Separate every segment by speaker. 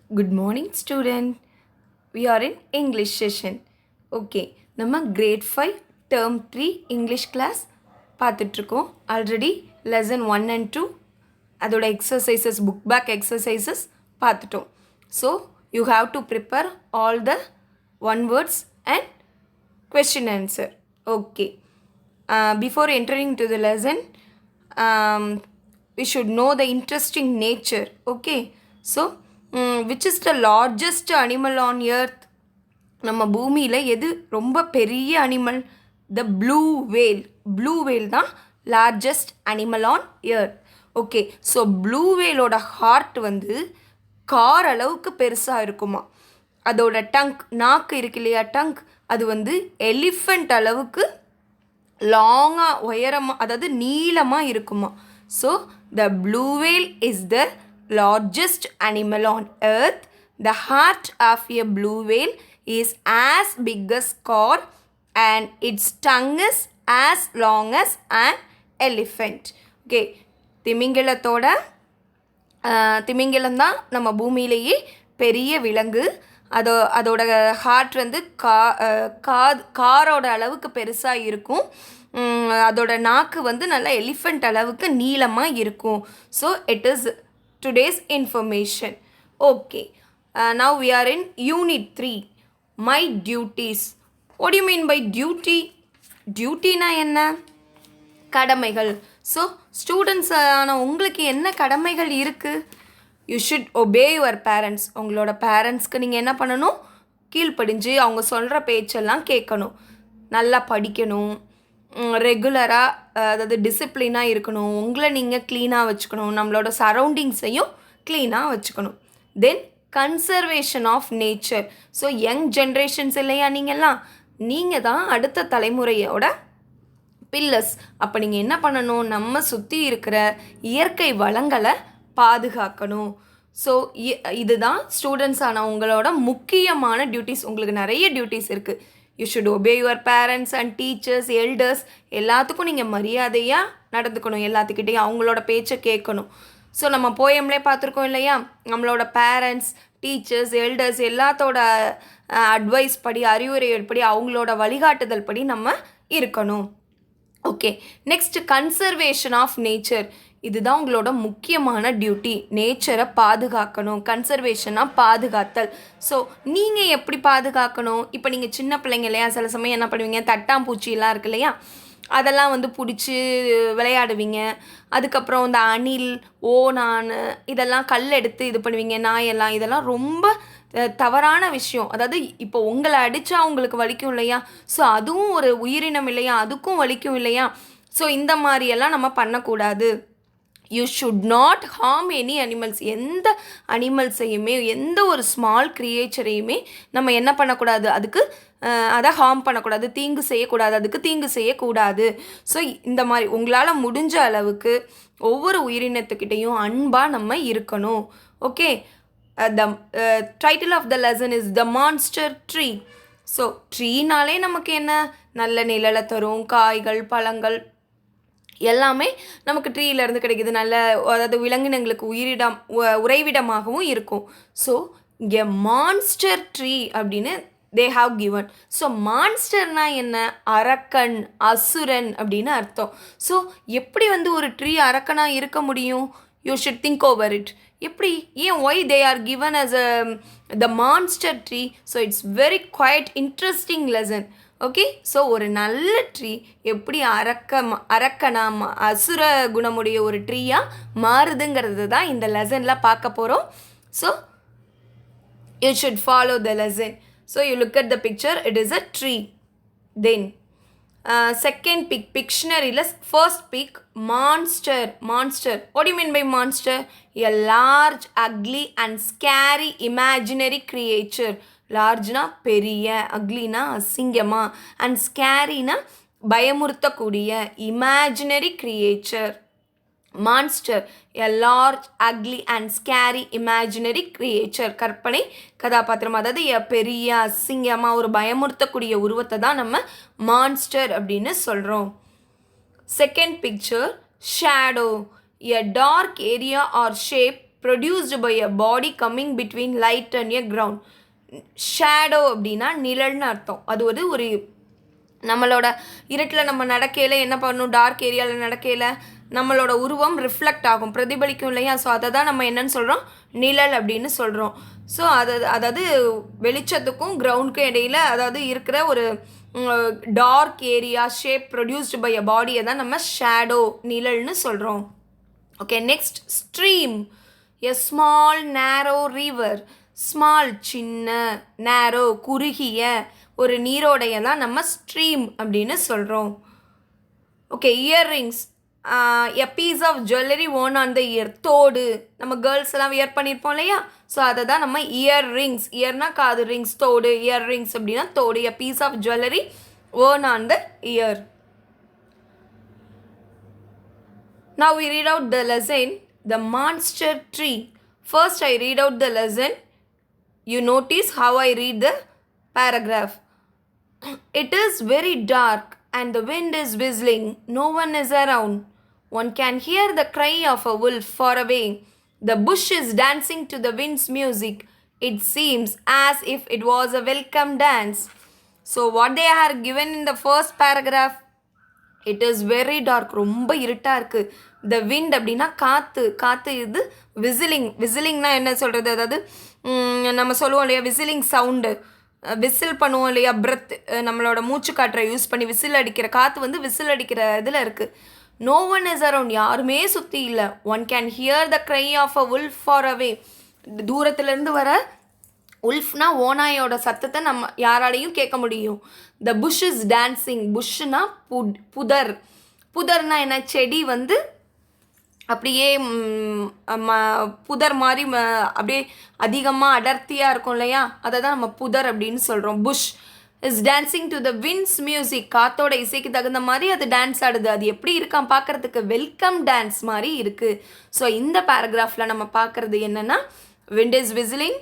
Speaker 1: Good morning, student. We are in English session. Okay, நம்ம grade 5 term 3 English class பார்த்துட்ருக்கோம். Already lesson 1 and 2 அதோட exercises, book back exercises பார்த்துட்டோம். So, you have to prepare all the one words and question answer. Okay. Before entering to the lesson, we should know the interesting nature. Okay. So, which is the largest animal on earth? நம்ம பூமியில் எது ரொம்ப பெரிய animal? த blue whale தான் largest animal on earth. Okay, so blue வேலோட heart வந்து car அளவுக்கு பெருசாக இருக்குமா. அதோட நாக்கு இருக்கு இல்லையா, அது வந்து எலிஃபண்ட் அளவுக்கு லாங்காக உயரமாக, அதாவது நீளமாக இருக்குமா. So the blue Vel is the largest animal on earth. The heart of a blue whale is as big as car and its tongue is as long as an elephant. Okay, திமிங்கலம் தான் நம்ம பூமியிலேயே பெரிய விலங்கு. அதோட heart வந்து காரோட அளவுக்கு பெருசாக இருக்கும். அதோட நாக்கு வந்து நல்லா எலிஃபண்ட் அளவுக்கு நீளமாக இருக்கும். So it is today's information. Okay, now we are in unit 3, my duties. What do you mean by duty? Duty na enna? கடமைகள். ஸோ ஸ்டூடெண்ட்ஸ் ஆனால் உங்களுக்கு என்ன கடமைகள் இருக்குது? You should obey your parents. உங்களோட பேரண்ட்ஸ்க்கு நீங்கள் என்ன பண்ணணும்? கீழ்ப்படிஞ்சு அவங்க சொல்கிற பேச்செல்லாம் கேட்கணும். நல்லா படிக்கணும், ரெகுலராக, அதாவது டிசிப்ளினாக இருக்கணும். உங்களை நீங்கள் க்ளீனாக வச்சுக்கணும், நம்மளோட சரௌண்டிங்ஸையும் க்ளீனாக வச்சுக்கணும். Then conservation of nature. So young generations இல்லையா நீங்கள் தான் அடுத்த தலைமுறையோட பில்லர்ஸ். அப்போ நீங்கள் என்ன பண்ணணும்? நம்ம சுற்றி இருக்கிற இயற்கை வளங்களை பாதுகாக்கணும். ஸோ இதுதான் ஸ்டூடெண்ட்ஸ் ஆனால் உங்களோட முக்கியமான டியூட்டிஸ். உங்களுக்கு நிறைய டியூட்டிஸ் இருக்குது. You should obey your parents and teachers, elders. எல்லாத்துக்கும் நீங்கள் மரியாதையாக நடந்துக்கணும். எல்லாத்துக்கிட்டையும் அவங்களோட பேச்சை கேட்கணும். ஸோ நம்ம போயம்லே பார்த்துருக்கோம் இல்லையா, நம்மளோட பேரண்ட்ஸ், டீச்சர்ஸ், எல்டர்ஸ் எல்லாத்தோட அட்வைஸ் படி, அறிவுரைகள் படி, அவங்களோட வழிகாட்டுதல் படி நம்ம இருக்கணும். Okay, next conservation of nature. இதுதான் உங்களோட முக்கியமான டியூட்டி. நேச்சரை பாதுகாக்கணும். கன்சர்வேஷனாக பாதுகாத்தல். ஸோ நீங்கள் எப்படி பாதுகாக்கணும்? இப்போ நீங்கள் சின்ன பிள்ளைங்க இல்லையா, சில சமயம் என்ன பண்ணுவீங்க, தட்டாம்பூச்சிலாம் இருக்கு இல்லையா, அதெல்லாம் வந்து பிடிச்சி விளையாடுவீங்க. அதுக்கப்புறம் இந்த அணில், ஓணான் இதெல்லாம் கல் எடுத்து இது பண்ணுவீங்க, நாயெல்லாம். இதெல்லாம் ரொம்ப தவறான விஷயம். அதாவது இப்போ உங்களை அடித்தா உங்களுக்கு வலிக்கும் இல்லையா, ஸோ அதுவும் ஒரு உயிரினம் இல்லையா, அதுக்கும் வலிக்கும் இல்லையா. ஸோ இந்த மாதிரியெல்லாம் நம்ம பண்ணக்கூடாது. You should not harm any animals. எந்த அனிமல்ஸையுமே, எந்த ஒரு ஸ்மால் க்ரியேச்சரையுமே நம்ம என்ன பண்ணக்கூடாது, அதுக்கு அதை ஹார்ம் பண்ணக்கூடாது, தீங்கு செய்யக்கூடாது, அதுக்கு தீங்கு செய்யக்கூடாது. ஸோ இந்த மாதிரி உங்களால் முடிஞ்ச அளவுக்கு ஒவ்வொரு உயிரினத்துக்கிட்டையும் அன்பாக நம்ம இருக்கணும். Okay, the title of the lesson is the monster tree. So ட்ரீனாலே நமக்கு என்ன, நல்ல நிழலை தரும், காய்கள், பழங்கள் எல்லாமே நமக்கு ட்ரீலேருந்து கிடைக்கிது. நல்ல, அதாவது விலங்கினங்களுக்கு உறைவிடமாகவும் இருக்கும். ஸோ இங்கே மான்ஸ்டர் ட்ரீ அப்படின்னு தே ஹாவ் கிவன். ஸோ மான்ஸ்டர்னால் என்ன? அரக்கன், அசுரன் அப்படின்னு அர்த்தம். ஸோ எப்படி வந்து ஒரு ட்ரீ அரக்கனாக இருக்க முடியும்? You should think over it. எப்படி, ஏன், why they are given as the monster tree? So it's very quite interesting lesson. Okay, so ஒரு நல்ல ட்ரீ எப்படி அரக்கனா அசுர குணமுடைய ஒரு ட்ரீயாக மாறுதுங்கிறது தான் இந்த லெசனில் பார்க்க போகிறோம். So you should follow the lesson. So you look at the picture, it is a tree. Then second pic, பிக்ஷனரியில் first pic monster. What do you mean by monster? A large, ugly and scary imaginary creature. லார்ஜ்னா பெரிய, அக்லினா அசிங்கமா, and ஸ்கேரினா பயமுறுத்தக்கூடிய, imaginary creature. Monster, a large, ugly and scary imaginary creature. கற்பனை கதாபாத்திரம், அதாவது பெரிய, அசிங்கமாக ஒரு பயமுறுத்தக்கூடிய உருவத்தை தான் நம்ம மான்ஸ்டர் அப்படின்னு சொல்கிறோம். Second picture shadow. A dark area or shape produced by a body coming between light and a ground. Shadow அப்படின்னா நிழல்னு அர்த்தம். அது ஒரு நம்மளோட இருட்டில் நம்ம நடக்கையில் என்ன பண்ணணும், டார்க் ஏரியாவில் நடக்கையில் நம்மளோட உருவம் ரிஃப்ளெக்ட் ஆகும், பிரதிபலிக்கும் இல்லையா? ஸோ அதை தான் நம்ம என்னன்னு சொல்கிறோம், நிழல் அப்படின்னு சொல்கிறோம். ஸோ அதாவது வெளிச்சத்துக்கும் கிரவுண்டுக்கும் இடையில் அதாவது இருக்கிற ஒரு dark area shape produced by a பாடியை தான் நம்ம ஷேடோ நிழல்னு சொல்கிறோம். Okay, next stream, a small narrow river. Small சின்ன, நேரோ குறுகிய ஒரு நீரோடைய தான் நம்ம ஸ்ட்ரீம் அப்படின்னு சொல்கிறோம். Okay, earrings, a piece of jewellery worn on the ear. தோடு நம்ம கேர்ள்ஸ் எல்லாம் வியர் பண்ணியிருப்போம் இல்லையா? ஸோ அதை தான் நம்ம இயர் ரிங்ஸ், இயர்னா காது, ரிங்ஸ் தோடு, இயர் ரிங்ஸ் அப்படின்னா தோடு. A piece of jewellery worn on the ear. Now we read out the lesson, the monster tree. First I read out the lesson. You notice how I read the paragraph. It is very dark and the wind is whistling. No one is around. One can hear the cry of a wolf far away. The bush is dancing to the wind's music. It seems as if it was a welcome dance. So what they are given in the first paragraph, it is very dark, ரொம்ப இருட்டாக இருக்குது. The wind அப்படின்னா காற்று இது. விசிலிங்னா என்ன சொல்கிறது, அதாவது நம்ம சொல்லுவோம் இல்லையா விசிலிங் சவுண்டு, விசில் பண்ணுவோம் இல்லையா, பிரெத், நம்மளோட மூச்சு காற்றை யூஸ் பண்ணி விசில் அடிக்கிற காற்று விசில் அடிக்கிற இதில் இருக்குது. நோ ஒன் இஸ் அரவுண்ட், யாருமே சுற்றி இல்லை. One can hear the cry of a wolf far away, தூரத்துலேருந்து வர உல்ஃப்னா ஓநாயோட சத்தத்தை நம்ம யாராலையும் கேட்க முடியும். த புஷ் இஸ் டான்சிங், புஷ்னா புதர்னா என்ன, செடி அப்படியே புதர் மாதிரி அப்படியே அதிகமாக அடர்த்தியாக இருக்கும் இல்லையா, அதை தான் நம்ம புதர் அப்படின்னு சொல்கிறோம். Bush is dancing to the wind's music, காத்தோட இசைக்கு தகுந்த மாதிரி அது டான்ஸ் ஆடுது. அது எப்படி இருக்கான் பார்க்குறதுக்கு, வெல்கம் டான்ஸ் மாதிரி இருக்குது. ஸோ இந்த பேராகிராஃபில் நம்ம பார்க்குறது என்னென்னா, wind is whistling,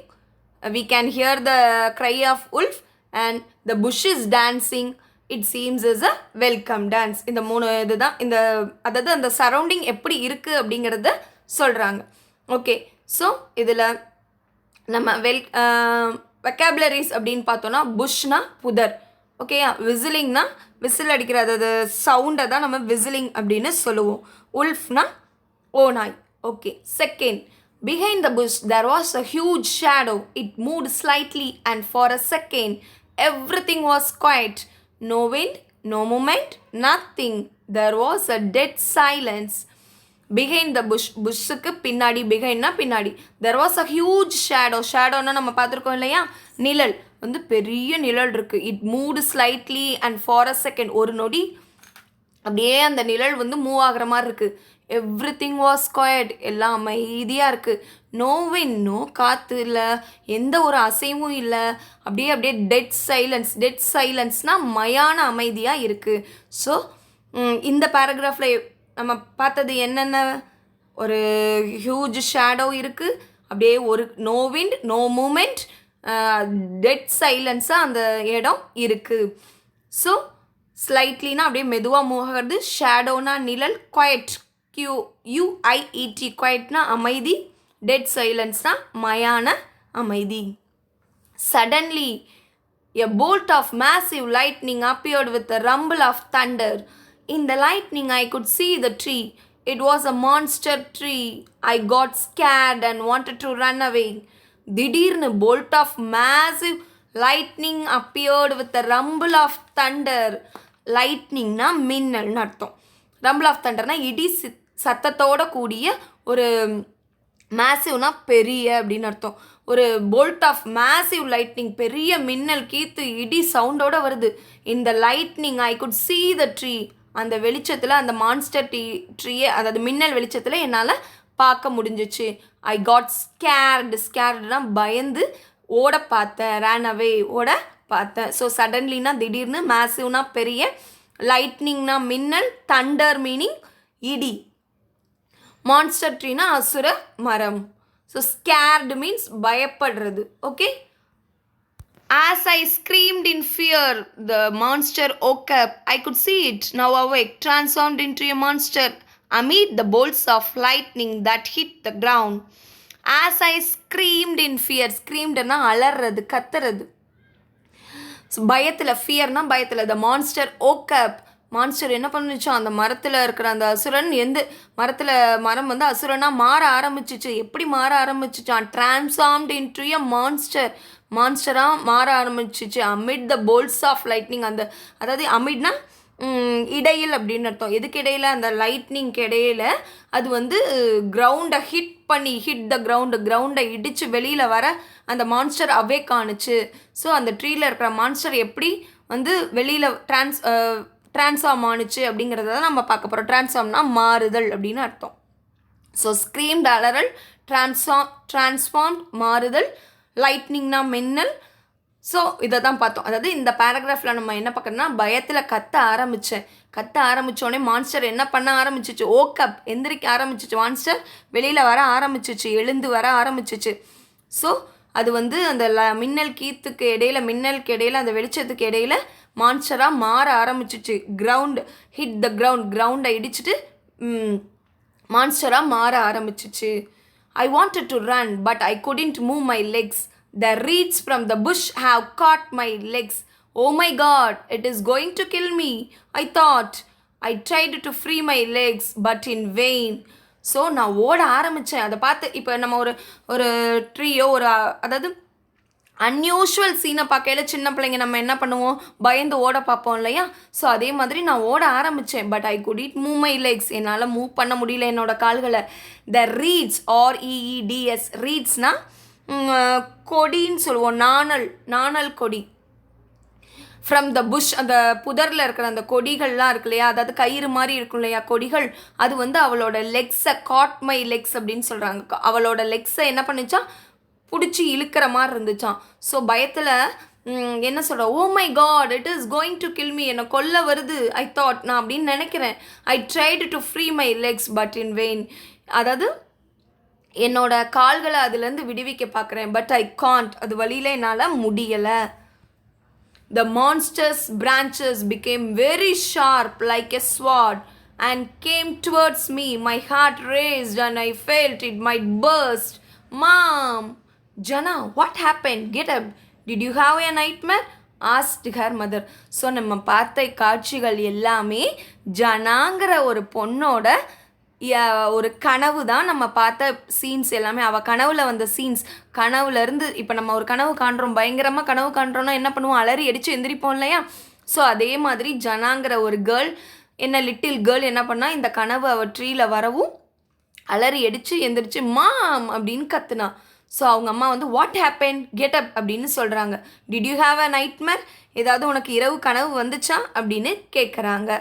Speaker 1: we can hear the cry of wolf and the bush is dancing, it seems as a welcome dance. இந்த மூணு இதுதான் இந்த அதாவது அந்த சரௌண்டிங் எப்படி இருக்குது அப்படிங்கிறத சொல்கிறாங்க. ஓகே, ஸோ இதில் நம்ம வெக்காபுலரிஸ் அப்படின்னு பார்த்தோன்னா, புஷ்னா புதர், ஓகேயா, விசிலிங்னா விசில் அடிக்கிற அது சவுண்டை தான் நம்ம விசிலிங் அப்படின்னு சொல்லுவோம். உல்ஃப்னா ஓநாய். Okay, second, behind the bush there was a huge shadow. It moved slightly and for a second everything was quiet. No wind, no movement, nothing. There was a dead silence. Behind the bush, புஷ்ஷுக்கு பின்னாடி, பிஹைண்ட்னா பின்னாடி. There was a huge shadow. ஷேடோன்னா நம்ம பார்த்துருக்கோம் இல்லையா, நிழல் பெரிய நிழல் இருக்குது. It moved slightly and for a second, ஒரு நொடி அப்படியே அந்த நிழல் மூவ் ஆகிற மாதிரி இருக்குது. எவ்ரிதிங் வாஸ் குவைட், எல்லாம் அமைதியாக இருக்குது. நோ விண்ட், நோ காற்று இல்லை, எந்த ஒரு அசைவும் இல்லை. அப்படியே டெட் சைலன்ஸ்னால் மயான அமைதியாக இருக்குது. ஸோ இந்த பேராகிராஃபில் நம்ம பார்த்தது என்னென்ன, ஒரு ஹியூஜ் ஷேடோ இருக்குது, அப்படியே ஒரு no wind, no movement, dead சைலன்ஸாக அந்த இடம் இருக்குது. ஸோ ஸ்லைட்லினா அப்படியே மெதுவாக மூவ் ஆகிறது, ஷேடோனா நிழல், குவைட் QUIET குவைட்னா அமைதி, டெட் சைலன்ஸ்னா மயான அமைதி. Suddenly a bolt of massive lightning appeared with a rumble of thunder. In the lightning I could see the tree. It was a monster tree. I got scared and wanted to run away. திடீர்னு bolt of massive lightning appeared with a rumble of thunder. lightningனா மின்னல்னு அர்த்தம். rumble of thunderனா இடி சத்தத்தோட கூடிய ஒரு, மேசிவ்னா பெரிய அப்படின்னு அர்த்தம். ஒரு போல்ட் ஆஃப் மேசிவ் லைட்னிங், பெரிய மின்னல் கீத்து இடி சவுண்டோட வருது. இந்த lightning I could sea the tree, அந்த வெளிச்சத்தில் அந்த மான்ஸ்டர் ட்ரீயே, அதாவது மின்னல் வெளிச்சத்தில் என்னால் பார்க்க முடிஞ்சிச்சு. ஐ காட் ஸ்கேர்டுனா பயந்து ஓட பார்த்தேன், ரேன் அவே ஓட பார்த்தேன். ஸோ சடன்லினா திடீர்னு, மேசிவ்னா பெரிய, லைட்னிங்னா மின்னல், தண்டர் மீனிங் இடி, மான்ஸ்டர் ட்ரீனா அசுர மரம். ஸோ ஸ்கேர்டு மீன்ஸ் பயப்படுறது. Okay, as I screamed in fear the monster woke up. I could see it now awake, transformed into a monster amid the bolts of lightning that hit the ground. As I screamed in fear. ஸ்க்ரீம்டுன்னா அலறது, கத்துறது. பயத்தில், ஃபியர்னா பயத்தில். த monster ஓக்கப். Monster என்ன பண்ணுச்சோ, அந்த மரத்தில் இருக்கிற அந்த அசுரன் மரம் வந்து அசுரனாக மாற ஆரம்பிச்சிச்சு. எப்படி மாற ஆரம்பிச்சிச்சான்? டிரான்ஸ்ஃபார்ம்ட் இன்டு எ மான்ஸ்டராக மாற ஆரம்பிச்சிச்சு. அமிட் த போல்ட்ஸ் ஆஃப் லைட்னிங். அதாவது அமிட்னா இடையில் அப்படின்னு அர்த்தம். எதுக்கு இடையில்? அந்த லைட்னிங்க்கு இடையில அது வந்து கிரவுண்டை ஹிட் த கிரவுண்டை இடித்து வெளியில் வர அந்த மான்ஸ்டர் அவேக் ஆணுச்சு. ஸோ அந்த ட்ரீயில் இருக்கிற மான்ஸ்டர் எப்படி வந்து வெளியில் ட்ரான்ஸ்ஃபார்ம் ஆணுச்சு அப்படிங்கிறத தான் நம்ம பார்க்க போகிறோம். ட்ரான்ஸ்ஃபார்ம்னா மாறுதல் அப்படின்னு அர்த்தம். ஸோ ஸ்க்ரீம்ட் அலறல், ட்ரான்ஸ்ஃபார்ம் மாறுதல், லைட்னிங்னா மின்னல். ஸோ இதை தான் பார்த்தோம். அதாவது இந்த பேராகிராஃபில் நம்ம என்ன பார்க்கணும்னா, பயத்தில் கத்த ஆரம்பித்தோடனே மான்ஸ்டர் என்ன பண்ண ஆரம்பிச்சிச்சு? ஓக்கப், எந்திரிக்க ஆரம்பிச்சிச்சு. மான்ஸ்டர் வெளியில் வர ஆரம்பிச்சிச்சு, எழுந்து வர ஆரம்பிச்சிச்சு. ஸோ அது வந்து அந்த மின்னலுக்கு இடையில அந்த வெளிச்சத்துக்கு இடையில மான்ஸ்டராக மாற ஆரம்பிச்சிச்சு. கிரவுண்டை இடிச்சிட்டு மான்ஸ்டராக மாற ஆரம்பிச்சிச்சு. I wanted to run but I couldn't move my Lex. The reeds from the bush have caught my legs. Oh my God, it is going to kill me, I thought. I tried to free my legs, but in vain. So நான் ஓட ஆரம்பித்தேன். அதை பார்த்து இப்போ நம்ம ஒரு ட்ரீயோ அதாவது unusual சீனை பார்க்கையில சின்ன பிள்ளைங்க நம்ம என்ன பண்ணுவோம்? பயந்து ஓட பார்ப்போம் இல்லையா? ஸோ அதே மாதிரி நான் ஓட ஆரம்பித்தேன். But I couldn't move my legs. என்னால் மூவ் பண்ண முடியல என்னோட கால்களை. த ரீட்ஸ், REEDS, ரீட்ஸ்னால் கொடின்னு சொல்லுவோம். நாணல் கொடி. ஃப்ரம் த புஷ், அந்த புதரில் இருக்கிற அந்த கொடிகள்லாம் இருக்கு இல்லையா, அதாவது கயிறு மாதிரி இருக்கும் இல்லையா கொடிகள், அது வந்து அவளோட லெக்ஸை, காட் மை லெக்ஸ் அப்படின்னு சொல்கிறாங்க. அவளோட லெக்ஸை என்ன பண்ணிச்சான்? பிடிச்சி இழுக்கிற மாதிரி இருந்துச்சான். ஸோ பயத்தில் என்ன சொல்கிற? Oh my God, it is going to kill me. என்னை கொல்ல வருது, ஐ தாட், நான் அப்படின்னு நினைக்கிறேன். I tried to free my legs but in vain. அதாவது என்னோட கால்களை அதுலேருந்து விடுவிக்க பார்க்குறேன். பட் ஐ காண்ட், அது வழியில் என்னால் முடியலை. The monster's branches became very sharp like a sword and came towards me. My heart raced and I felt it might burst. Mom! Jana, what happened? Get up. Did you have a nightmare? Asked her mother. So நம்ம பார்த்த காட்சிகள் எல்லாமே ஜனாங்கிற ஒரு பொண்ணோட ஒரு கனவு தான். நம்ம பார்த்த சீன்ஸ் எல்லாமே அவள் கனவுல வந்த சீன்ஸ். கனவுலேருந்து இப்போ நம்ம ஒரு கனவு காண்றோம், பயங்கரமாக கனவு காண்றோன்னா என்ன பண்ணுவோம்? அலறி அடித்து எந்திரிப்போம் இல்லையா? ஸோ அதே மாதிரி ஜனாங்கிற ஒரு லிட்டில் கேர்ள் என்ன பண்ணா, இந்த கனவு அவள் ட்ரீயில் வரவும் அலறி அடித்து எந்திரிச்சு மாம் அப்படின்னு கத்துனா. ஸோ அவங்க அம்மா வந்து வாட் ஹேப்பன், கெட் அப் அப்படின்னு சொல்கிறாங்க. Did you have a nightmare? ஏதாவது உனக்கு இரவு கனவு வந்துச்சா அப்படின்னு கேட்குறாங்க.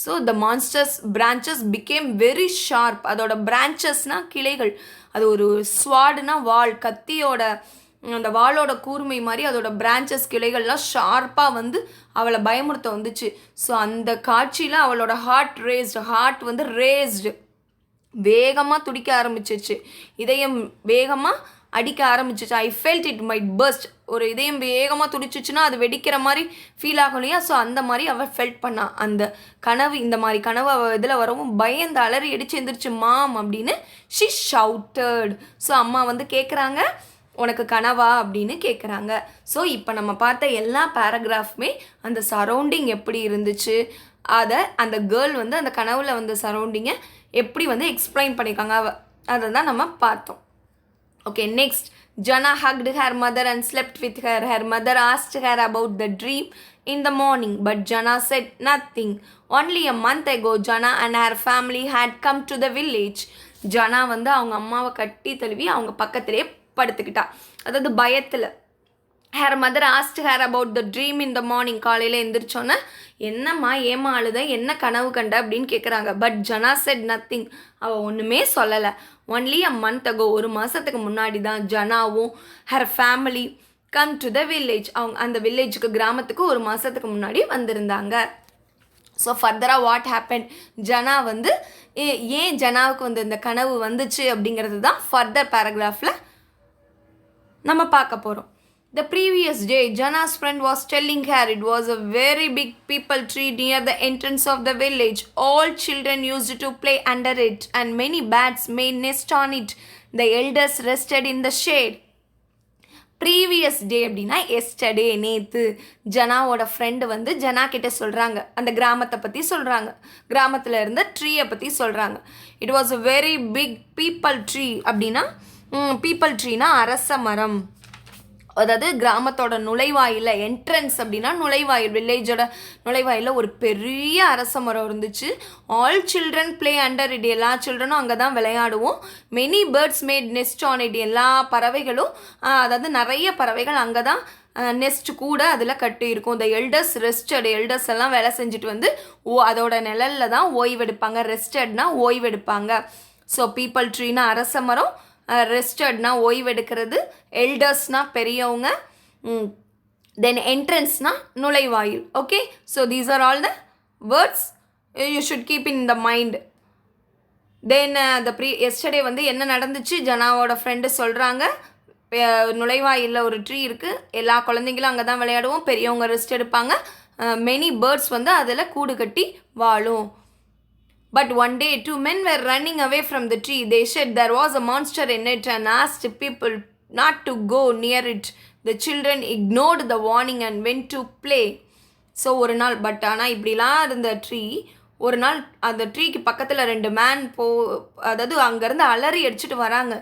Speaker 1: So the monsters branches became very sharp. அதோட பிரான்ச்சஸ்னால் கிளைகள். அது ஒரு ஸ்வாடுனா வாள், கத்தியோட அந்த வாளோட கூர்மை மாதிரி அதோட பிரான்ச்சஸ் கிளைகள்லாம் ஷார்ப்பாக வந்து அவளை பயமுறுத்த வந்துச்சு. ஸோ அந்த காட்சியில் அவளோட ஹார்ட் வந்து ரேஸ்டு, வேகமாக துடிக்க ஆரம்பிச்சிச்சு. இதயம் வேகமாக அடிக்க ஆரம்பிச்சிச்சு. I felt it might burst. ஒரு இதயம் வேகமாக துடிச்சிச்சுன்னா அது வெடிக்கிற மாதிரி ஃபீல் ஆகும் இல்லையா? ஸோ அந்த மாதிரி அவள் ஃபெல்ட் பண்ணா. அந்த கனவு, இந்த மாதிரி கனவு அவள் இதில் வரவும் பயந்து அலறி அடித்து எந்திரிச்சு மாம் அப்படின்னு ஷி ஷவுட்டட். ஸோ அம்மா வந்து கேட்குறாங்க, உனக்கு கனவா அப்படின்னு கேட்குறாங்க. ஸோ இப்போ நம்ம பார்த்த எல்லா பேராகிராஃப்மே அந்த சரௌண்டிங் எப்படி இருந்துச்சு, அதை அந்த கேர்ள் வந்து அந்த கனவுல வந்த சரௌண்டிங்கை எப்படி வந்து எக்ஸ்பிளைன் பண்ணியிருக்காங்க, அதை தான் நம்ம பார்த்தோம். Okay, next, Jana hugged her mother and slept with her. Her mother asked her about the dream in the morning, but Jana said nothing. Only a month ago, Jana and her family had come to the village. Jana வந்து அவங்க அம்மாவை கட்டி தழுவி அவங்க பக்கத்திலே படுத்துக்கிட்டா. அதாவது பயத்தில். Her mother asked her about the dream in the morning. காலையில் எந்திரிச்சோன்னே என்னம்மா ஏமா அழுத, என்ன கனவு கண்ட அப்படின்னு கேட்குறாங்க. But Jana said nothing. அவள் ஒன்றுமே சொல்லலை. ஒன்லி a month ago, ஒரு மாதத்துக்கு முன்னாடி தான் ஜனாவும் her family come to the village. அவங்க அந்த வில்லேஜுக்கு, கிராமத்துக்கு ஒரு மாதத்துக்கு முன்னாடி வந்திருந்தாங்க. ஸோ ஃபர்தராக வாட் ஹேப்பன், ஜனா வந்து ஏன் ஜனாவுக்கு வந்து இந்த கனவு வந்துச்சு அப்படிங்கிறது தான் ஃபர்தர் பேராகிராஃபில் நம்ம பார்க்க போகிறோம். The previous day, Jana's friend was telling her it was a very big people tree near the entrance of the village. All children used to play under it, and many bats made nest on it. The elders rested in the shade. Previous day அப்படின்னா yesterday நேற்று ஜனாவோட friend வந்து ஜனா கிட்ட சொல்கிறாங்க, அந்த கிராமத்தை பற்றி சொல்கிறாங்க, கிராமத்தில் இருந்த ட்ரீயை பற்றி சொல்கிறாங்க. It was a very big peepal tree. அப்படின்னா பீப்பிள் ட்ரீனா அரச மரம். அதாவது கிராமத்தோட நுழைவாயில், என்ட்ரன்ஸ் அப்படின்னா நுழைவாயில், வில்லேஜோட நுழைவாயில் ஒரு பெரிய அரச மரம் இருந்துச்சு. All children play under it, எல்லா சில்ட்ரனும் அங்கே தான் விளையாடுவோம். Many birds made nest on it, எல்லா பறவைகளும் அதாவது நிறைய பறவைகள் அங்கே தான் நெஸ்ட் கூட அதில் கட்டி இருக்கும். த எல்டர்ஸ் ரெஸ்டட், எல்டர்ஸ் எல்லாம் வேலை செஞ்சுட்டு வந்து அதோட நிழலில் தான் ஓய்வெடுப்பாங்க. ரெஸ்டட்னா ஓய்வெடுப்பாங்க. ஸோ பீப்பிள் ட்ரீனா அரச மரம், ரெஸ்டட்னா ஓய்வெடுக்கிறது, எல்டர்ஸ்னா பெரியவங்க, தென் என்ட்ரன்ஸ்னா நுழைவாயில். Okay, so these are all the words you should keep in the mind. Then yesterday வந்து என்ன நடந்துச்சு, ஜனாவோட ஃப்ரெண்டு சொல்கிறாங்க, நுழைவாயிலில் ஒரு ட்ரீ இருக்குது, எல்லா குழந்தைங்களும் அங்கே தான் விளையாடுவோம், பெரியவங்க ரெஸ்ட் எடுப்பாங்க, மெனி பேர்ட்ஸ் வந்து அதில் கூடு கட்டி வாழும். But one day, two men were running away from the tree. They said there was a monster in it and asked people not to go near it. The children ignored the warning and went to play. So ஒரு நாள், but ஆனால் இப்படிலாம் இருந்த tree, ஒரு நாள் அந்த ட்ரீக்கு பக்கத்தில் ரெண்டு மேன் அதாவது அங்கேருந்து அலறி அடிச்சுட்டு வராங்க.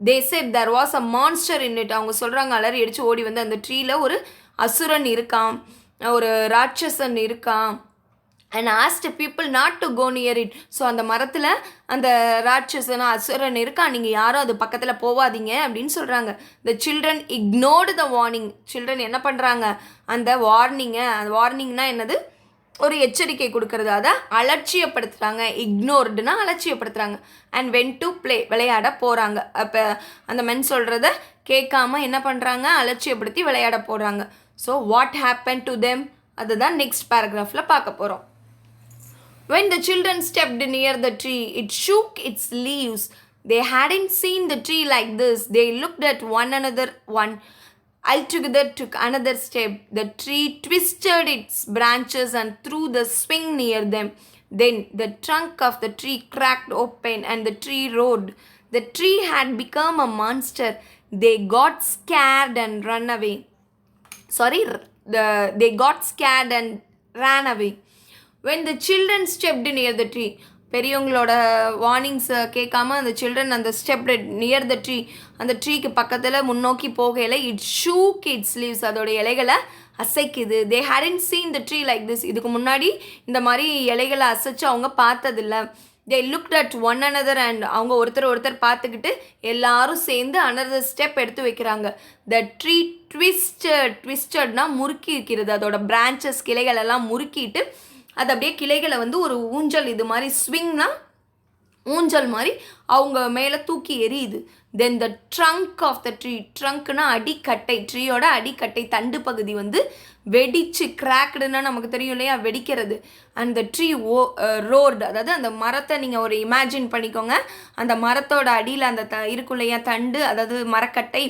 Speaker 1: They said there was a monster in it. அவங்க சொல்கிறாங்க, அலறி அடித்து ஓடி வந்து அந்த ட்ரீயில் ஒரு அசுரன் இருக்கான், ஒரு ராட்சசன் இருக்கான். And asked people not to go near it. So அந்த மரத்தில் அந்த ராட்சசனா அசுரன் இருக்கா, நீங்கள் யாரும் அது பக்கத்தில் போவாதீங்க அப்படின்னு சொல்கிறாங்க. The children ignored the warning. Children என்ன பண்ணுறாங்க, அந்த வார்னிங்னா என்னது, ஒரு எச்சரிக்கை கொடுக்கறது, அதை அலட்சியப்படுத்துகிறாங்க. இக்னோர்டுனா அலட்சியப்படுத்துகிறாங்க. அண்ட் வென் டு ப்ளே, விளையாட போகிறாங்க. அப்போ அந்த மென் சொல்கிறத கேட்காம என்ன பண்ணுறாங்க, அலட்சியப்படுத்தி விளையாட போகிறாங்க. So what happen to them, அதுதான் நெக்ஸ்ட் பேராகிராஃபில் பார்க்க போகிறோம். When the children stepped near the tree, it shook its leaves. They hadn't seen the tree like this. They looked at one another. One altogether took another step. The tree twisted its branches and threw the swing near them. Then the trunk of the tree cracked open and the tree roared. The tree had become a monster. They got scared and ran away. They got scared and ran away. When the children stepped near the tree, பெரியவங்களோட வார்னிங்ஸை கேட்காம அந்த children அந்த step near the tree, அந்த ட்ரீக்கு பக்கத்தில் முன்னோக்கி போகையில் it shook it's leaves, அதோட இலைகளை அசைக்குது. They haven't seen the tree like this, இதுக்கு முன்னாடி இந்த மாதிரி இலைகளை அசைச்சு அவங்க பார்த்ததில்ல. They looked at one another and அவங்க ஒருத்தர் பார்த்துக்கிட்டு எல்லாரும் சேர்ந்து அனதர் ஸ்டெப் எடுத்து வைக்கிறாங்க. த ட்ரீ ட்விஸ்டட்னா முறுக்கி இருக்கிறது, அதோட பிரான்ச்சஸ் கிளைகள் எல்லாம் முறுக்கிட்டு அது அப்படியே கிளைகளை வந்து ஒரு ஊஞ்சல் இது மாதிரி, ஸ்விங்னா ஊஞ்சல் மாதிரி அவங்க மேலே தூக்கி எரியுது. Then the trunk of the tree, ட்ரங்க்னா அடிக்கட்டை, ட்ரீயோட அடிக்கட்டை தண்டு பகுதி வந்து வெடிச்சு, கிராக்டுன்னா நமக்கு தெரியும் இல்லையா, வெடிக்கிறது. அண்ட் த ட்ரீ ரோர்டு, அதாவது அந்த மரத்தை நீங்கள் ஒரு இமேஜின் பண்ணிக்கோங்க, அந்த மரத்தோட அடியில் அந்த இருக்கும் இல்லையா தண்டு, அதாவது மரக்கட்டை,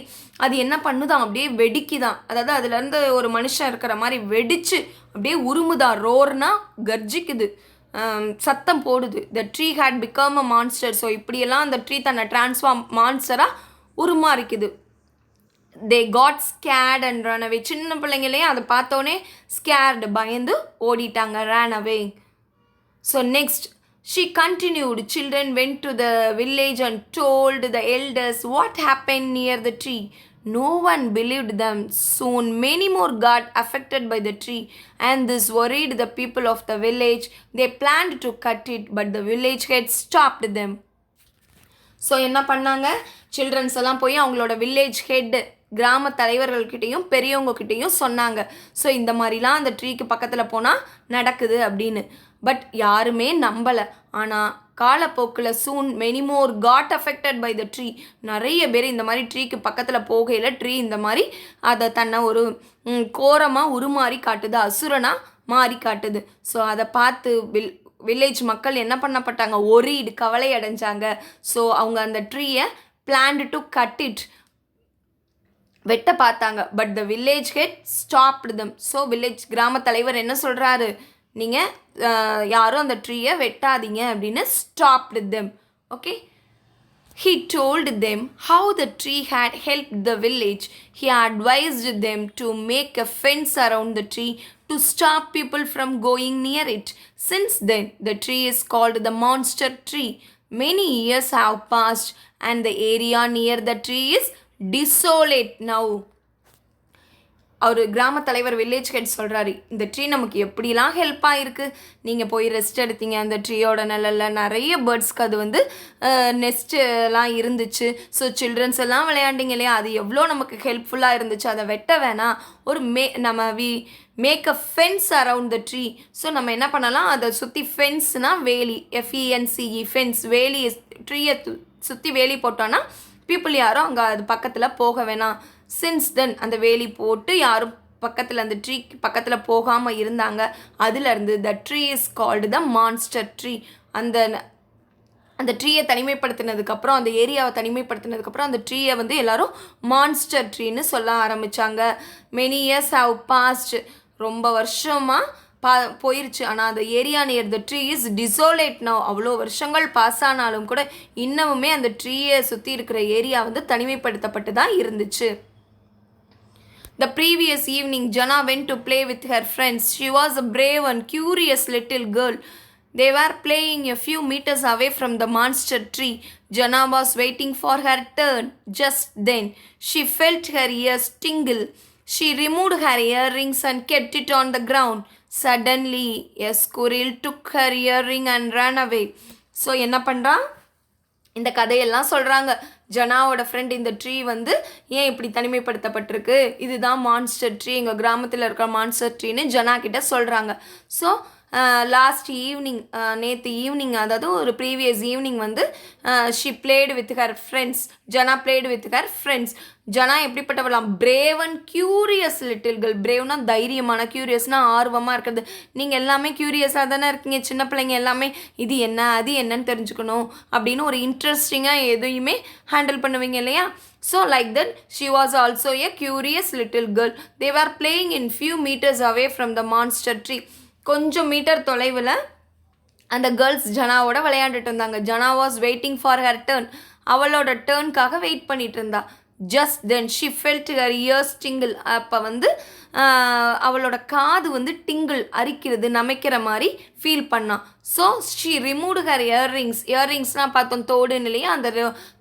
Speaker 1: அது என்ன பண்ணுதான், அப்படியே வெடிக்குதான், அதாவது அதுலேருந்து ஒரு மனுஷன் இருக்கிற மாதிரி வெடிச்சு அப்படியே உருமுதான். ரோர்னா கர்ஜிக்குது, சத்தம் போடுது. The tree had become a monster. So இப்படியெல்லாம் அந்த ட்ரீ தன்னை டிரான்ஸ்ஃபார்ம் மான்ஸ்டராக உருமாறிக்குது. They got scared and run away. சின்ன பிள்ளைங்களையும் அதை பார்த்தோன்னே ஸ்கேர்டு, பயந்து ஓடிட்டாங்க, run away. So next she continued, children went to the village and told the elders what happened near the tree. No one believed them. Soon many more got affected by the tree and this worried the people of the village. They planned to cut it but the village head stopped them. So என்ன பண்ணாங்க, children's எல்லாம் போய் அவங்களோட village head, கிராம தலைவர்கள்கிட்டையும் பெரியவங்கக்கிட்டையும் சொன்னாங்க. So இந்த மாதிரிலாம் அந்த ட்ரீக்கு பக்கத்தில் போனால் நடக்குது அப்படின்னு. பட் யாருமே நம்பலை. ஆனால் காலப்போக்கில் soon many more got affected by the tree. நிறைய பேர் இந்த மாதிரி ட்ரீக்கு பக்கத்தில் போகையில் ட்ரீ இந்த மாதிரி அதை தன்னை ஒரு கோரமாக உருமாறி காட்டுது, அசுரனாக மாறி காட்டுது. ஸோ அதை பார்த்து வில்லேஜ் மக்கள் என்ன பண்ணப்பட்டாங்க, ஒரீடு, கவலை அடைஞ்சாங்க. ஸோ அவங்க அந்த ட்ரீயை பிளான்டு டு கட் இட். வெட்ட பார்த்தாங்க. But the village head stopped them. So கிராம தலைவர் என்ன சொல்கிறாரு, நீங்கள் யாரும் அந்த ட்ரீயை வெட்டாதீங்க அப்படின்னு stopped them. Okay. He told them how the tree had helped the village. He advised them to make a fence around the tree to stop people from going near it. Since then, the tree is called the monster tree. Many years have passed and the area near the tree is desolate now. அவர் கிராம தலைவர் village head சொல்கிறாரு, இந்த tree நமக்கு எப்படிலாம் help ஆகிருக்கு. நீங்கள் போய் rest எடுத்தீங்க, அந்த ட்ரீயோட நிழலில் நிறைய பேர்ட்ஸ்க்கு அது வந்து நெஸ்ட்லாம் இருந்துச்சு. ஸோ சில்ட்ரன்ஸ் எல்லாம் விளையாண்டிங்க இல்லையா, அது எவ்வளோ நமக்கு ஹெல்ப்ஃபுல்லாக இருந்துச்சு. அதை வெட்ட வேணாம், ஒரு நம்ம make a fence around the tree. So நம்ம என்ன பண்ணலாம், அதை சுற்றி ஃபென்ஸ்னால் வேலி, FENCE ஃபென்ஸ், வேலி, ட்ரீயை சுற்றி வேலி போட்டோன்னா பீப்புள் யாரும் அங்கே அது பக்கத்தில் போக வேணாம். சின்ஸ் தென் அந்த வேலி போட்டு யாரும் பக்கத்தில் அந்த ட்ரீ பக்கத்தில் போகாமல் இருந்தாங்க. அதுலேருந்து த tree is called the monster tree. அந்த ட்ரீயை தனிமைப்படுத்தினதுக்கப்புறம், அந்த ஏரியாவை தனிமைப்படுத்தினதுக்கப்புறம் அந்த ட்ரீயை வந்து எல்லோரும் மான்ஸ்டர் ட்ரீன்னு சொல்ல ஆரம்பித்தாங்க. Many years have passed. ரொம்ப வருஷமாக போயிருச்சு. ஆனால் அந்த area near the tree is desolate now. அவ்வளோ வருஷங்கள் பாஸ் ஆனாலும் கூட இன்னமுமே அந்த ட்ரீயை சுற்றி இருக்கிற ஏரியா வந்து தனிமைப்படுத்தப்பட்டு தான் இருந்துச்சு. The previous evening, Jana went to play with her friends. She was a brave and curious little girl. They were playing a few meters away from the monster tree. Jana was waiting for her turn. Just then, she felt her ears tingle. She removed her earrings and kept it on the ground. Suddenly, a squirrel took her earring and ran away. So, என்ன பண்ணுறா, இந்த கதையெல்லாம் சொல்கிறாங்க. ஜனாவோட friend இந்த tree வந்து ஏன் இப்படி தனிமைப்படுத்தப்பட்டிருக்கு, இதுதான் மான்ஸ்டர் ட்ரீ, எங்கள் கிராமத்தில் இருக்கிற மான்ஸ்டர் ட்ரீன்னு ஜனா கிட்ட சொல்கிறாங்க. ஸோ லாஸ்ட் ஈவினிங், நேற்று ஈவினிங், அதாவது ஒரு ப்ரீவியஸ் ஈவினிங் வந்து she played with her friends. Jana played with her friends. Jana எப்படிப்பட்டவளாம், brave and curious little girl. பிரேவ்னா தைரியமான, க்யூரியஸ்னால் ஆர்வமாக இருக்கிறது. நீங்கள் எல்லாமே க்யூரியஸாக தானே இருக்கீங்க, சின்ன பிள்ளைங்க எல்லாமே இது என்ன அது என்னன்னு தெரிஞ்சுக்கணும் அப்படின்னு ஒரு இன்ட்ரெஸ்டிங்காக எதையுமே ஹேண்டில் பண்ணுவீங்க இல்லையா. So like that, she was also a curious little girl. They were playing in few meters away from the monster tree. கொஞ்சம் மீட்டர் தொலைவில் அந்த கேர்ள்ஸ் ஜனாவோட விளையாண்டுட்டு இருந்தாங்க. Jana was waiting for her turn. அவளோட டேர்னுக்காக வெயிட் பண்ணிட்டு இருந்தா. Just then she felt her ears tingle. அப்போ வந்து அவளோட காது வந்து டிங்கிள், அரிக்கிறது, நமைக்கிற மாதிரி ஃபீல் பண்ணான். ஸோ ஷி ரிமூவ் ஹர் இயர்ரிங்ஸ்னால் பார்த்தோம் தோடுன்னு இல்லையா, அந்த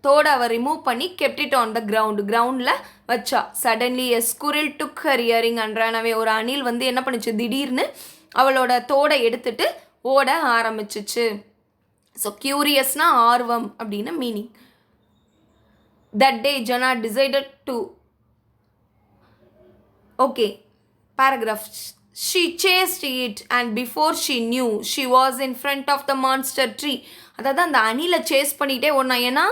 Speaker 1: தோடை அவள் ரிமூவ் பண்ணி கெப்ட் இட் ஆன் த கிரவுண்டில் வச்சா. Suddenly a squirrel took her earring and ran away. ஒரு அணில் வந்து என்ன பண்ணுச்சு, திடீர்னு அவளோட தோடை எடுத்துட்டு ஓட ஆரம்பிச்சிச்சு. ஸோ க்யூரியஸ்னா ஆர்வம் அப்படின்னு meaning. That day, Jana decided to... Okay, paragraph. She chased it and before she knew, she was in front of the monster tree. அதாவது அந்த அணிலை சேஸ் பண்ணிகிட்டே ஓடினா. ஏன்னா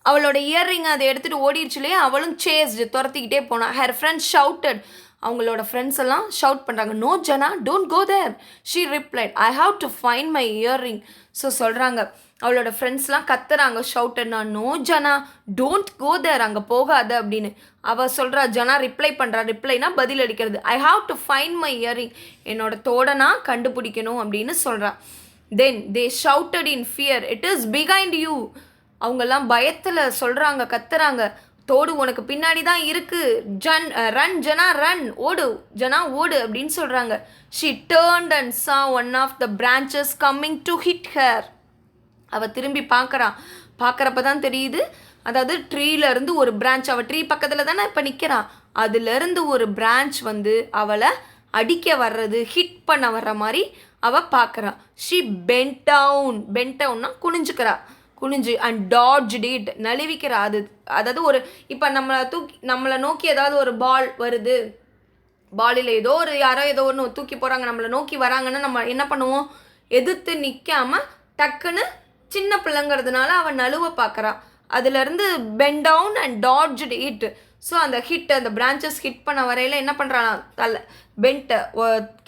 Speaker 1: அவளோட இயர்ரிங் அதை எடுத்துகிட்டு ஓடிடுச்சு இல்லையா, அவளும் சேஸ்டு, துரத்திக்கிட்டே போனான். Her friends shouted. அவங்களோட ஃப்ரெண்ட்ஸ் எல்லாம் ஷவுட் பண்ணுறாங்க, no Jana, don't go there. She replied, I have to find my earring. So சொல்கிறாங்க, அவளோட ஃப்ரெண்ட்ஸ்லாம் கத்துறாங்க, ஷவுட்டட்னா, நோ ஜனா, டோன்ட் கோ தேர், அங்கே போகாத அப்படின்னு. அவள் சொல்கிறா, ஜனா ரிப்ளை பண்ணுறா. ரிப்ளைனா பதில் அடிக்கிறது. I have to find my earring, என்னோட தோடனா கண்டுபிடிக்கணும் அப்படின்னு சொல்கிறா. Then they shouted in fear, it is behind you. அவங்கெல்லாம் பயத்தில் சொல்கிறாங்க, கத்துறாங்க, தோடு உனக்கு பின்னாடி தான் இருக்குது, ரன் ஜனா ரன், ஓடு ஜனா ஓடு அப்படின்னு சொல்கிறாங்க. She turned and saw one of the branches coming to hit her. அவள் திரும்பி பார்க்குறப்ப தான் தெரியுது, அதாவது ட்ரீலேருந்து ஒரு பிரான்ச், அவள் ட்ரீ பக்கத்தில் தானே இப்போ நிற்கிறான், அதுலேருந்து ஒரு பிரான்ச் வந்து அவளை அடிக்க வர்றது, ஹிட் பண்ண வர்ற மாதிரி அவள் பார்க்குறா. ஷி பென்ட் டவுன்னா குனிஞ்சுக்கிறா, குனிஞ்சு அண்ட் டாட்ஜ்ட் இட், நழுவிக்கிறா. அதாவது ஒரு இப்போ நம்மளை நோக்கி ஏதாவது ஒரு பால் வருது, பாலில் ஏதோ ஒரு யாரோ ஏதோ ஒன்று தூக்கி போகிறாங்க, நம்மளை நோக்கி வராங்கன்னா நம்ம என்ன பண்ணுவோம், எதிர்த்து நிற்காமல் டக்குன்னு, சின்ன பிள்ளைங்கிறதுனால அவன் நழுவ பார்க்குறா. அதுலேருந்து bend down and dodged it. So அந்த ஹிட், அந்த பிரான்ச்சஸ் ஹிட் பண்ண வரையில் என்ன பண்ணுறான், பெண்ட்டை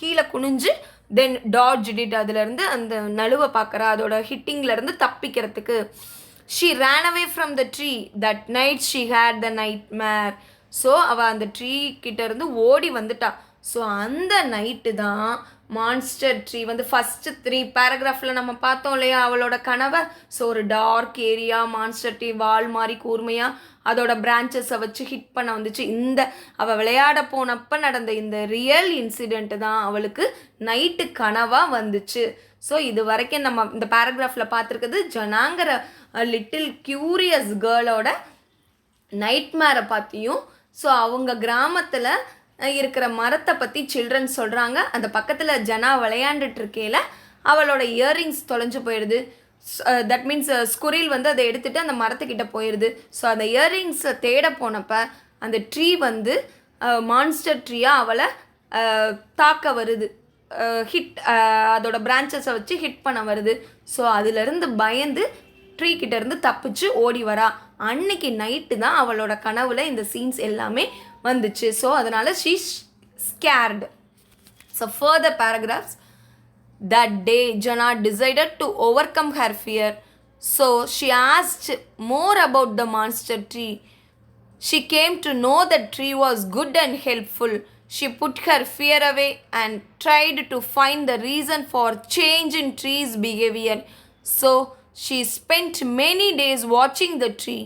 Speaker 1: கீழே குனிஞ்சு தென் டாட்ஜ்ட் இட், அதுலேருந்து அந்த நழுவ பார்க்குறா, அதோட ஹிட்டிங்லேருந்து தப்பிக்கிறதுக்கு. She ran away from the tree. That night she had the nightmare. So அவள் அந்த ட்ரீ கிட்டேருந்து ஓடி வந்துட்டா. ஸோ அந்த நைட்டு தான் மான்ஸ்டர் ட்ரீ வந்து ஃபஸ்ட்டு 3 பேராகிராஃபில் நம்ம பார்த்தோம் இல்லையா அவளோட கனவை. ஸோ ஒரு டார்க் ஏரியா, மான்ஸ்டர் ட்ரீ வால் மாதிரி கூர்மையாக அதோட பிரான்ச்சஸை வச்சு ஹிட் பண்ண வந்துச்சு. இந்த அவள் விளையாட போனப்போ நடந்த இந்த ரியல் இன்சிடெண்ட்டு தான் அவளுக்கு நைட்டு கனவாக வந்துச்சு. ஸோ இது வரைக்கும் நம்ம இந்த பேராகிராஃபில் பார்த்துருக்குது ஜனாங்கிற லிட்டில் க்யூரியஸ் கேர்ளோட நைட்மேரை பற்றியும், ஸோ அவங்க கிராமத்தில் இருக்கிற மரத்தை பற்றி சில்ட்ரன் சொல்கிறாங்க. அந்த பக்கத்தில் ஜனா விளையாண்டுட்டு இருக்கையில் அவளோட இயரிங்ஸ் தொலைஞ்சு போயிடுது. தட் மீன்ஸ் ஸ்குரில் வந்து அதை எடுத்துகிட்டு அந்த மரத்துக்கிட்ட போயிடுது. ஸோ அந்த இயரிங்ஸை தேட போனப்போ அந்த ட்ரீ வந்து மான்ஸ்டர் ட்ரீயாக அவளை தாக்க வருது, அதோட பிரான்ச்சஸை வச்சு ஹிட் பண்ண வருது. ஸோ அதிலிருந்து பயந்து ட்ரீ கிட்டேருந்து தப்பிச்சு ஓடி வரா. அன்னைக்கு நைட்டு தான் அவளோட கனவுல இந்த சீன்ஸ் எல்லாமே வந்துச்சு. ஸோ அதனால் she scared. So further paragraphs. That day Jana decided to overcome her fear. So she asked more about the monster tree. She came to know that tree was good and helpful. She put her fear away and tried to find the reason for change in tree's behavior. So she spent many days watching the tree.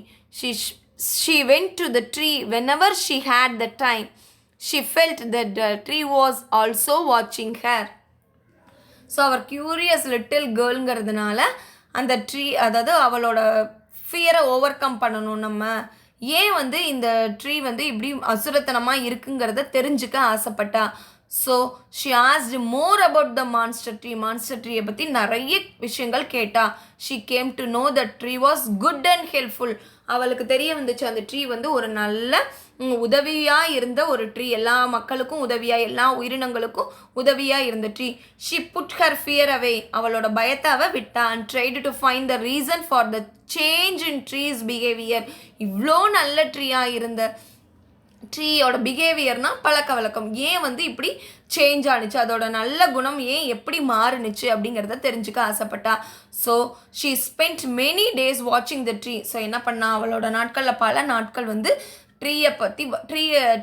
Speaker 1: She went to the tree whenever she had the time. She felt that the tree was also watching her. So அவர் curious little கேர்ளுங்கிறதுனால அந்த tree, அதாவது அவளோட ஃபியரை over come பண்ணணும். நம்ம ஏன் வந்து இந்த ட்ரீ வந்து இப்படி அசுரத்தனமாக இருக்குங்கிறத தெரிஞ்சுக்க ஆசைப்பட்டா. So she asked more about the monster tree. Monster ட்ரீயை பற்றி நிறைய விஷயங்கள் கேட்டா. She came to know the tree was good and helpful. அவளுக்கு தெரிய வந்துச்சு அந்த ட்ரீ வந்து ஒரு நல்ல உதவியாக இருந்த ஒரு ட்ரீ, எல்லா மக்களுக்கும் உதவியாக, எல்லா உயிரினங்களுக்கும் உதவியாக இருந்த tree. She put her fear away. அவளோட பயத்தை அவள் விட்டா. And tried to find the reason for the change in tree's behaviour. இவ்வளோ நல்ல ட்ரீயாக இருந்த ட்ரீயோட பிஹேவியர்னால் பழக்க வழக்கம் ஏன் வந்து இப்படி சேஞ்ச் ஆனிச்சு, அதோட நல்ல குணம் ஏன் எப்படி மாறுனுச்சு அப்படிங்கிறத தெரிஞ்சுக்க ஆசைப்பட்டா. So she spend many days வாட்சிங் த ட்ரீ. ஸோ என்ன பண்ணா, அவளோட நாட்களில் பல நாட்கள் வந்து ட்ரீயை பற்றி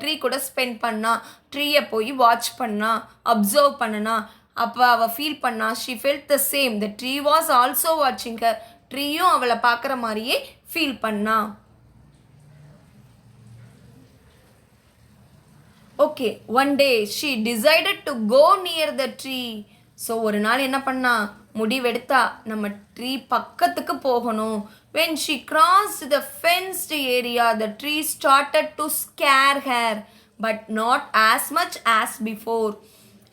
Speaker 1: ட்ரீ கூட ஸ்பெண்ட் பண்ணா. ட்ரீயை போய் வாட்ச் பண்ணா, அப்சர்வ் பண்ணனா. அப்போ அவள் ஃபீல் பண்ணா. She felt the same, the tree was also வாட்சிங் ஹர். ட்ரீயும் அவளை பார்க்குற மாதிரியே ஃபீல் பண்ணா. Okay, one day she decided to go near the tree. So ஒரு நாள் என்ன பண்ணா, முடிவெடுத்தா நம்ம ட்ரீ பக்கத்துக்கு போகணும். When she crossed the fenced area, the tree started to scare her, but not as much as before.